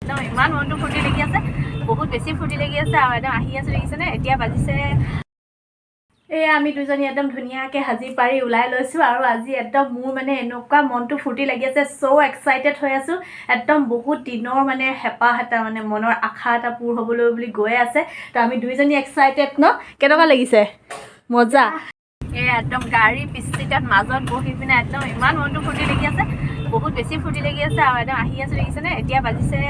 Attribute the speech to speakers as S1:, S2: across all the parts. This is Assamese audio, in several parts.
S1: একদম ইমান মনটো ফূৰ্তি লাগি আছে, বহুত বেছি ফূৰ্তি লাগি আছে আৰু একদম আহি আছে দেখিছেনে। এতিয়া বাজিছে এয়া আমি দুজনী একদম ধুনীয়াকৈ সাজি পাৰি ওলাই লৈছোঁ আৰু আজি একদম মোৰ মানে এনেকুৱা মনটো ফূৰ্তি লাগি আছে, চ' এক্সাইটেড হৈ আছোঁ। একদম বহুত দিনৰ মানে হেঁপাহ এটা মানে মনৰ আশা এটা পূৰ হ'বলৈ বুলি গৈ আছে। তো আমি দুইজনী এক্সাইটেড ন, কেনেকুৱা লাগিছে? মজা। এই একদম গাড়ী পিছচিটাত মাজত বহি পিনে একদম ইমান মনটো ফূৰ্তি লাগি আছে, বহুত বেছি ফূৰ্তি লাগি আছে আৰু একদম আহি আছে দেখিছেনে। এতিয়া বাজিছে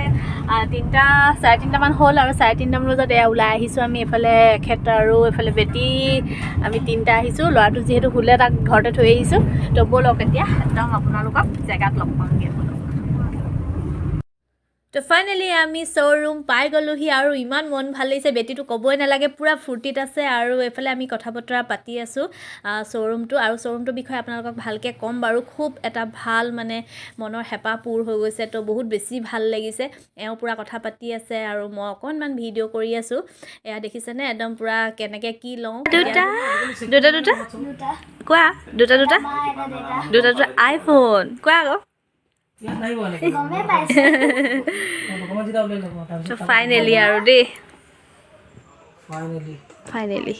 S1: 3টা 3:30 মান হ'ল আৰু 3:30 মান বজাত এয়া ওলাই আহিছোঁ আমি এইফালে এখেত আৰু এইফালে বেটি, আমি 3টা আহিছোঁ। ল'ৰাটো যিহেতু শুলে তাক ঘৰতে থৈ আহিছোঁ। তো ব'লক এতিয়া একদম আপোনালোকক জেগাত লগ পামগৈ। তো ফাইনেলি আমি শ্ব'ৰুম পাই গ'লোহি আৰু ইমান মন ভাল লাগিছে, বেটিটো ক'বই নালাগে, পূৰা ফূৰ্তিত আছে। আৰু এইফালে আমি কথা বতৰা পাতি আছোঁ শ্ব'ৰুমটো, আৰু শ্ব'ৰুমটোৰ বিষয়ে আপোনালোকক ভালকৈ ক'ম বাৰু। খুব এটা ভাল মানে মনৰ হেঁপাহ পূৰ হৈ গৈছে, তো বহুত বেছি ভাল লাগিছে। এওঁ পূৰা কথা পাতি আছে আৰু মই অকণমান ভিডিঅ' কৰি আছোঁ। এয়া দেখিছেনে একদম পূৰা কেনেকৈ কি লওঁ। দুটা কোৱা, দুটা আইফোন কোৱা আকৌ। ফাইনেলি আৰু দেই, ফাইনেলি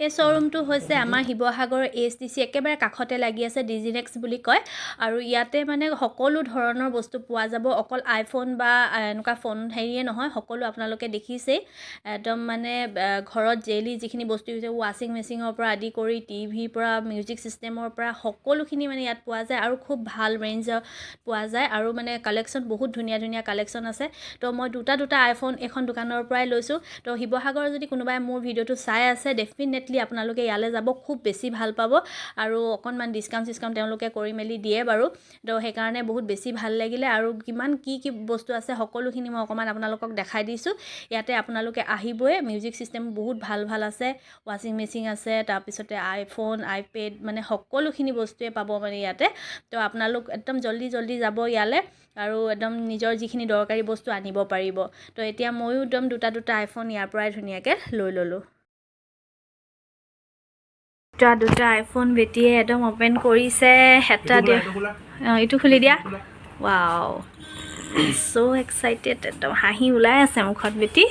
S1: এই শ্ব'ৰুমটো হৈছে আমাৰ শিৱসাগৰ ASTC একেবাৰে কাষতে লাগি আছে, ডিজিনেক্স বুলি কয়। আৰু ইয়াতে মানে সকলো ধৰণৰ বস্তু পোৱা যাব, অকল আইফোন বা এনেকুৱা ফোন হেৰিয়ে নহয়, সকলো আপোনালোকে দেখিছেই। একদম মানে ঘৰত ডেইলি যিখিনি বস্তু হৈছে, ৱাশ্বিং মেচিনৰ পৰা আদি কৰি টিভিৰ পৰা মিউজিক ছিষ্টেমৰ পৰা সকলোখিনি মানে ইয়াত পোৱা যায় আৰু খুব ভাল ৰেঞ্জত পোৱা যায়। আৰু মানে কালেকশ্যন বহুত ধুনীয়া ধুনীয়া কালেকশ্যন আছে। তো মই দুটা আইফোন এখন দোকানৰ পৰাই লৈছোঁ। তো শিৱসাগৰ যদি কোনোবাই মোৰ ভিডিঅ'টো চাই আছে, ডেফিনেটলি আপোনালোকে ইয়ালৈ যাব, খুব বেছি ভাল পাব। আৰু অকণমান ডিছকাউণ্ট তেওঁলোকে কৰি মেলি দিয়ে বাৰু। তো সেইকাৰণে বহুত বেছি ভাল লাগিলে। আৰু কিমান কি বস্তু আছে সকলোখিনি মই অকণমান আপোনালোকক দেখাই দিছোঁ। ইয়াতে আপোনালোকে আহিবই, মিউজিক ছিষ্টেম বহুত ভাল ভাল আছে, ৱাশ্বিং মেচিন আছে, তাৰপিছতে আইফোন, আইপেড, মানে সকলোখিনি বস্তুৱে পাব মানে ইয়াতে। তো আপোনালোক একদম জল্দি যাব ইয়ালৈ আৰু একদম নিজৰ যিখিনি দৰকাৰী বস্তু আনিব পাৰিব। তো এতিয়া ময়ো একদম দুটা আইফোন ইয়াৰ পৰাই ধুনীয়াকৈ লৈ ল'লোঁ। দুটা আইফোন বেটিয়ে একদম অপেন কৰিছে। এটা দিয়া, এইটো খুলি দিয়া। ৱাও, চ' এক্সাইটেড, একদম হাঁহি ওলাই আছে মুখত বেটি।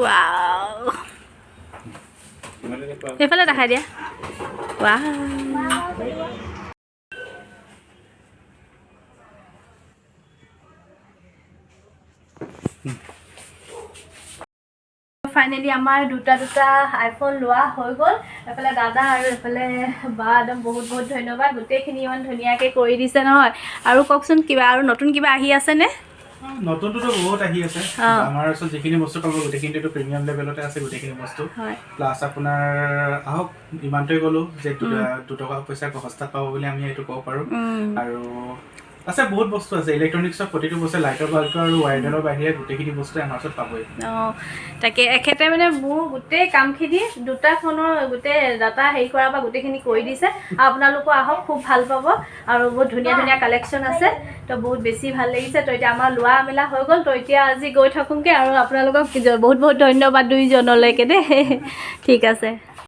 S1: ৱাও, এইফালে দেখাই দিয়া। ৱাও, ফাইনেলি আমাৰ দুটা আইফোন লোৱা হৈ গ'ল। এইফালে দাদা আৰু এইফালে বা, একদম বহুত ধন্যবাদ, গোটেইখিনি ইমান ধুনীয়াকৈ কৰি দিছে নহয়। আৰু কওকচোন, কিবা আৰু নতুন কিবা আহি আছেনে?
S2: নতুনটোতো বহুত আহি আছে। আমাৰ ওচৰত যিখিনি বস্তু পাব গোটেইখিনিতো প্ৰিমিয়াম লেভেলতে আছে গোটেইখিনি বস্তু। প্লাছ আপোনাৰ আহক, ইমানটোৱে ক'লো যে 2 টকা পইচা সস্তাত পাব বুলি আমি এইটো ক'ব পাৰোঁ। আৰু আছে বহুত বস্তু আছে, ইলেক্ট্ৰনিক্সৰ প্ৰতিটো বস্তু, লাইটৰ বাল্বটো আৰু ৱাইডাৰৰ বাহিৰে গোটেইখিনি বস্তুৱে আমাৰ ওচৰত পাবই।
S1: তাকে এখেতে মানে মোৰ গোটেই কামখিনি দুটা ফোনৰ গোটেই ডাটা হেৰি কৰাৰ পৰা গোটেইখিনি কৰি দিছে। আপোনালোকো আহক, খুব ভাল পাব। আৰু বহুত ধুনীয়া কালেকশ্যন আছে, তো বহুত বেছি ভাল লাগিছে। তো এতিয়া আমাৰ লোৱা মেলা হৈ গ'ল। তো এতিয়া আজি গৈ থাকোঁগৈ আৰু আপোনালোকক বহুত ধন্যবাদ দুইজনলৈকে দেই। ঠিক আছে।